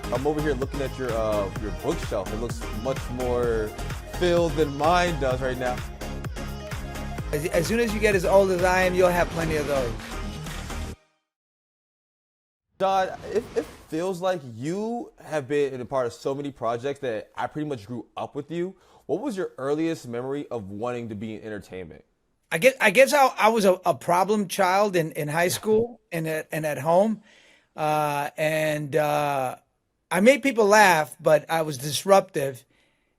I'm over here looking at your bookshelf. It looks much more filled than mine does right now. As soon as you get as old as I am, you'll have plenty of those. Don, it feels like you have been a part of so many projects that I pretty much grew up with you. What was your earliest memory of wanting to be in entertainment? I guess I was a problem child in high school and at home, and I made people laugh, but I was disruptive.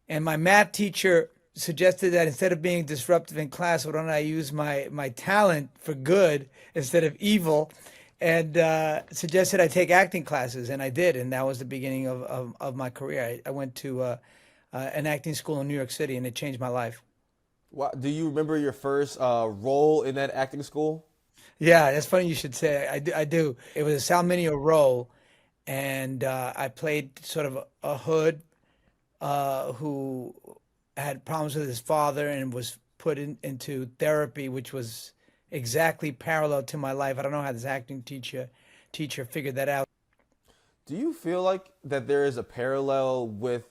And my math teacher suggested that instead of being disruptive in class, why don't I use my talent for good instead of evil? And suggested I take acting classes, and I did, and that was the beginning of my career. I went to an acting school in New York City, and it changed my life. Do you remember your first role in that acting school? Yeah, that's funny you should say. I do. I do. It was a Sal Mineo role, and I played sort of a hood who had problems with his father and was put into therapy, which was exactly parallel to my life. I don't know how this acting teacher figured that out. Do you feel like that there is a parallel with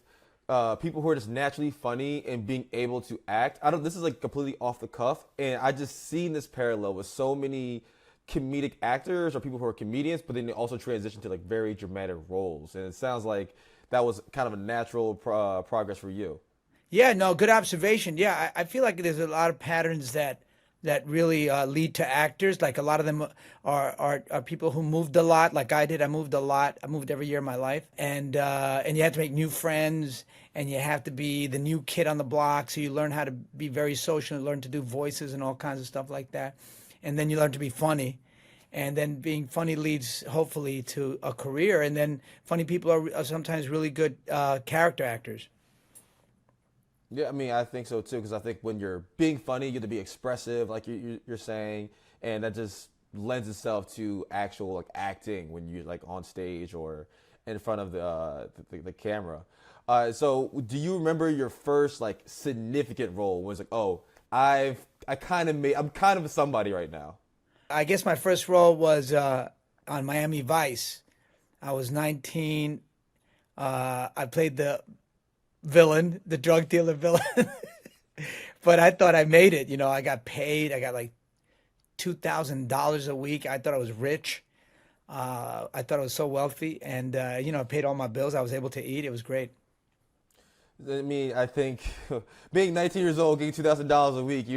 people who are just naturally funny and being able to act? I don't. This is like completely off the cuff, and I just seen this parallel with so many comedic actors or people who are comedians, but then they also transition to like very dramatic roles, and it sounds like that was kind of a natural progress for you. Yeah, no, good observation. Yeah, I feel like there's a lot of patterns that really lead to actors. Like a lot of them are people who moved a lot, like I did. I moved a lot. I moved every year of my life, and you have to make new friends, and you have to be the new kid on the block. So you learn how to be very social, and learn to do voices and all kinds of stuff like that, and then you learn to be funny. And then being funny leads hopefully to a career. And then funny people are sometimes really good character actors. Yeah, I mean, I think so too, because I think when you're being funny, you have to be expressive, like you're saying, and that just lends itself to actual like acting when you're like on stage or in front of the camera. So, do you remember your first like significant role? Was like, oh, I'm kind of somebody right now. I guess my first role was on Miami Vice. I was 19. I played the villain, the drug dealer villain. But I thought I made it. I got paid. I got like $2,000 a week. I thought I was rich. I thought I was so wealthy, and I paid all my bills. I was able to eat. It was great. I mean, I think being 19 years old, getting $2,000 a week,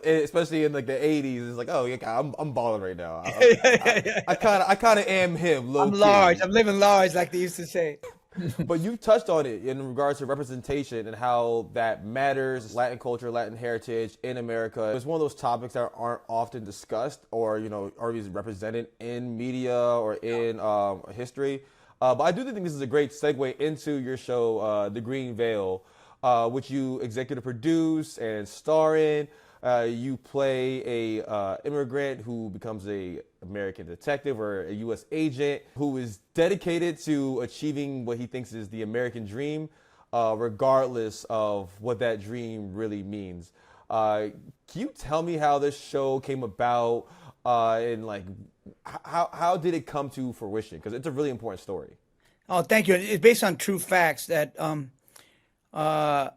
especially in like the 80s, it's like, oh, yeah, I'm balling right now. I kind of am him, low I'm large. key. I'm living large, like they used to say. But you touched on it in regards to representation and how that matters, Latin culture, Latin heritage in America. It's one of those topics that aren't often discussed or, are represented in media or in history. But I do think this is a great segue into your show, The Green Veil, which you executive produce and star in. You play a immigrant who becomes a American detective or a U.S. agent who is dedicated to achieving what he thinks is the American dream, regardless of what that dream really means. Can you tell me how this show came about, and like how did it come to fruition? Because it's a really important story. Oh, thank you. It's based on true facts that uh,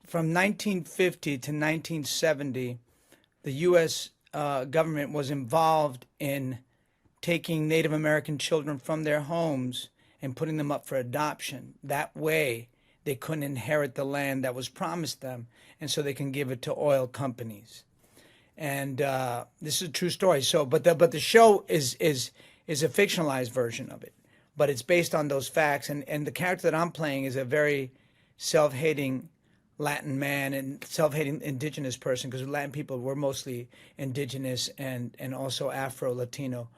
from 1950 to 1970, the U.S. Government was involved in taking Native American children from their homes and putting them up for adoption. That way, they couldn't inherit the land that was promised them, and so they can give it to oil companies. And this is a true story. So, but the show is a fictionalized version of it, but it's based on those facts. And the character that I'm playing is a very self-hating Latin man and self-hating indigenous person, because Latin people were mostly indigenous and also Afro-Latino.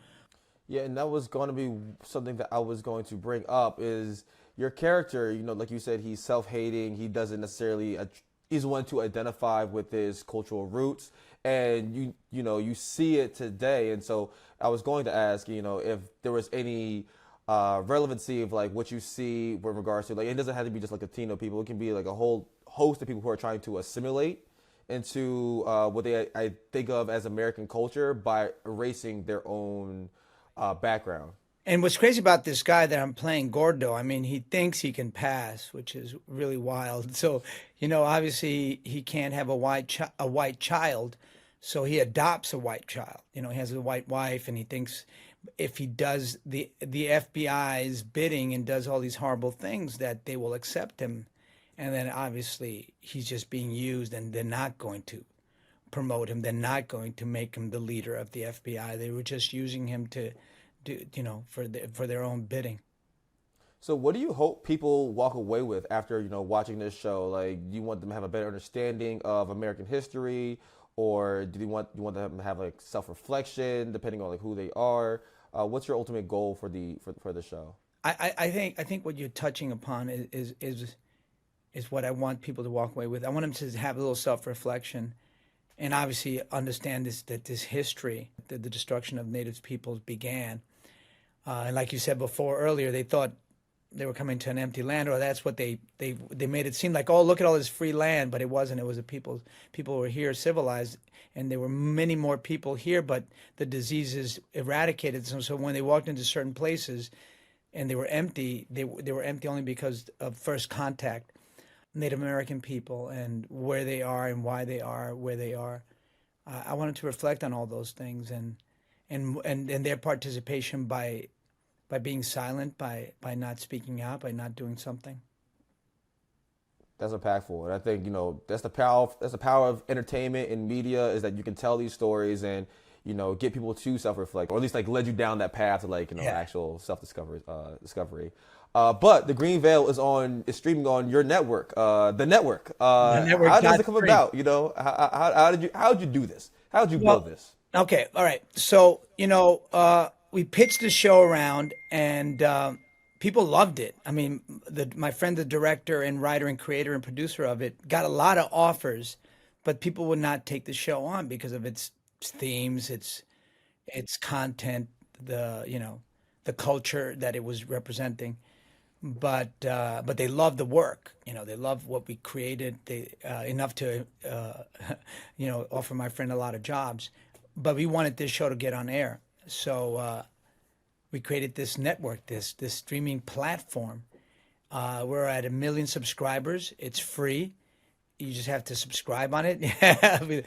Yeah, and that was going to be something that I was going to bring up is your character, like you said, he's self-hating. He doesn't necessarily, he's one to identify with his cultural roots. And you see it today. And so I was going to ask, if there was any relevancy of like what you see with regards to like, it doesn't have to be just like Latino people. It can be like a whole host of people who are trying to assimilate into what I think of as American culture by erasing their own background. And what's crazy about this guy that I'm playing, Gordo, I mean, he thinks he can pass, which is really wild. So, obviously he can't have a white child, so he adopts a white child. He has a white wife, and he thinks if he does the FBI's bidding and does all these horrible things, that they will accept him. And then obviously he's just being used, and they're not going to promote him. They're not going to make him the leader of the FBI. They were just using him to do, for their own bidding. So, what do you hope people walk away with after watching this show? Like, do you want them to have a better understanding of American history, or do you want them to have like self-reflection, depending on like who they are? What's your ultimate goal for the show? I think what you're touching upon is what I want people to walk away with. I want them to have a little self-reflection, and obviously understand this history, the destruction of Native peoples began. And like you said before earlier, they thought they were coming to an empty land, or that's what they made it seem like. Oh, look at all this free land, but it wasn't. It was the people were here civilized, and there were many more people here, but the diseases eradicated. So when they walked into certain places and they were empty, they were empty only because of first contact. Native American people and where they are and why they are where they are. I wanted to reflect on all those things, and their participation by being silent, by not speaking out, by not doing something. That's impactful, and I think that's the power of entertainment and media, is that you can tell these stories and get people to self-reflect, or at least like lead you down that path to like Yeah. actual discovery. But the Green Veil is streaming on your network, the network. The network How does got it come free. about? How did you do this? How did you Well, build this? okay, all right. So, we pitched the show around, and people loved it. I mean, my friend, the director and writer and creator and producer of it, got a lot of offers, but people would not take the show on because of its themes, its content, the culture that it was representing. But they love the work. They love what we created. They enough to offer my friend a lot of jobs. But we wanted this show to get on air, so we created this network, this streaming platform. We're at 1 million subscribers. It's free. You just have to subscribe on it.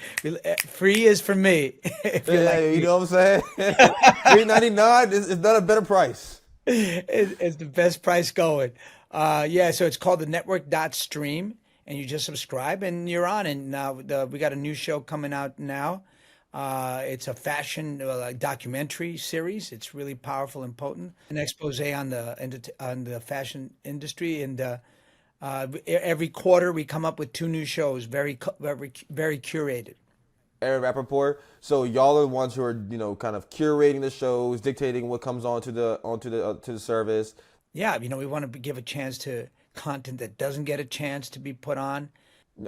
Free is for me. If you Yeah, like you me. know what I'm saying? $3.99 is not a better price. It's the best price going. Yeah, so it's called the network.stream, and you just subscribe and you're on. And now we got a new show coming out now. It's a fashion documentary series. It's really powerful and potent. An expose on the fashion industry, and every quarter we come up with 2 new shows, very very curated. Aaron Rappaport. So y'all are the ones who are, kind of curating the shows, dictating what comes to the service. Yeah, we want to give a chance to content that doesn't get a chance to be put on.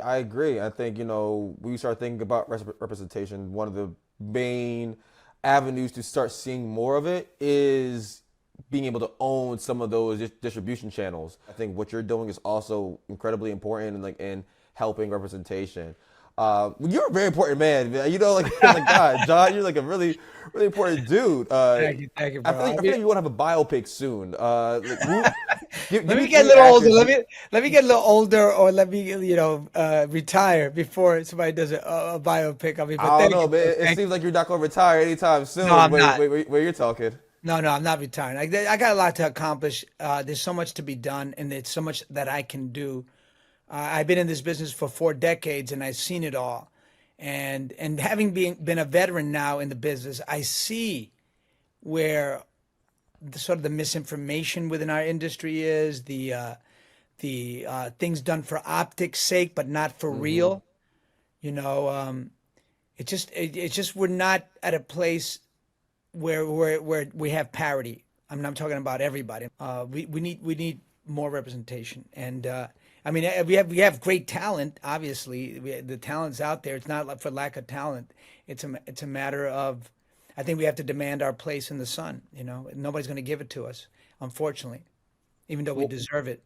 I agree. I think, when we start thinking about representation, one of the main avenues to start seeing more of it is being able to own some of those distribution channels. I think what you're doing is also incredibly important in helping representation. You're a very important man. Like God, John, you're like a really, really important dude. Thank you, I bro. feel like you want to have a biopic soon. Give Let me me get a 3 little older. actors. Let me get a little older, or let me retire before somebody does a biopic of me. But I don't thank know, you, man. bro. It seems like you're not going to retire anytime soon. No, I'm Wait, not. where you're talking. No, I'm not retiring. I got a lot to accomplish. There's so much to be done, and there's so much that I can do. I've been in this business for 4 decades, and I've seen it all. And having been a veteran now in the business, I see where sort of the misinformation within our industry is, the things done for optics sake but not for real. It's just we're not at a place where we have parity. I'm talking about everybody. We need more representation, and I mean we have great talent. Obviously, the talent's out there. It's not for lack of talent. It's a matter of, I think we have to demand our place in the sun. Nobody's going to give it to us, unfortunately, even though we deserve it.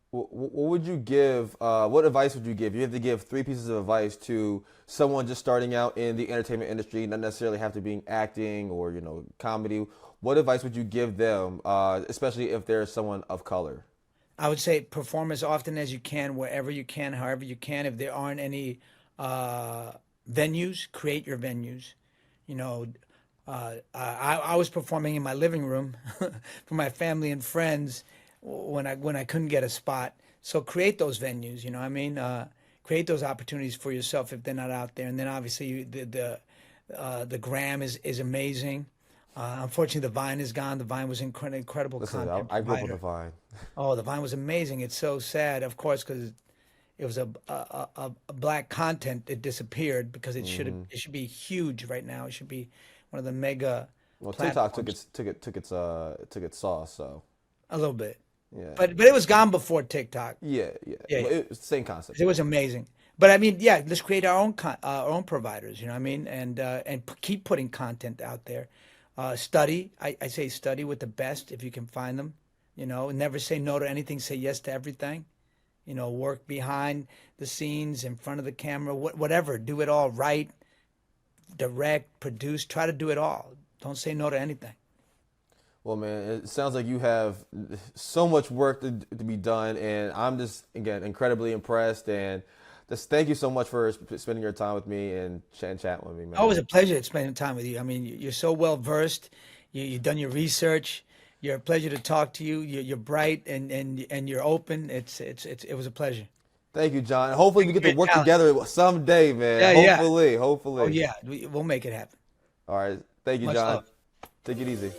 What would you give? What advice would you give? You have to give 3 pieces of advice to someone just starting out in the entertainment industry, not necessarily have to be acting or comedy. what advice would you give them, especially if they're someone of color? I would say perform as often as you can, wherever you can, however you can. If there aren't any venues, create your venues. You know, I was performing in my living room for my family and friends when I couldn't get a spot. So create those venues. You know what I mean? Create those opportunities for yourself if they're not out there. And then obviously the gram is amazing. Unfortunately, the Vine is gone. The Vine was incredible Listen, content I grew up on provider. the Vine. Oh, the Vine was amazing. It's so sad, of course, because it was a black content. It disappeared because it should be huge right now. It should be one of the mega Well, TikTok platforms. took its sauce. So A little bit, yeah, but it was gone before TikTok. yeah. Yeah, But yeah. it's the same concept It was though. amazing. But I mean, yeah, let's create our own providers. You know what I mean? And keep putting content out there. Study. I say study with the best if you can find them. You know, never say no to anything. Say yes to everything. You know, work behind the scenes, in front of the camera, whatever. Do it all. Write, direct, produce. Try to do it all. Don't say no to anything. Well, man, it sounds like you have so much work to be done, and I'm just again incredibly impressed. And just thank you so much for spending your time with me and chatting with me, Always man. a pleasure spending time with you. I mean, you're so well versed. You've done your research. You're a pleasure to talk to you. You're bright and you're open. It was a pleasure. Thank you, John. Hopefully, we get to Great work talent. together someday, man. Yeah, yeah. Hopefully, Oh hopefully. yeah, we'll make it happen. All right. Thank you, Much John. love. Take it easy.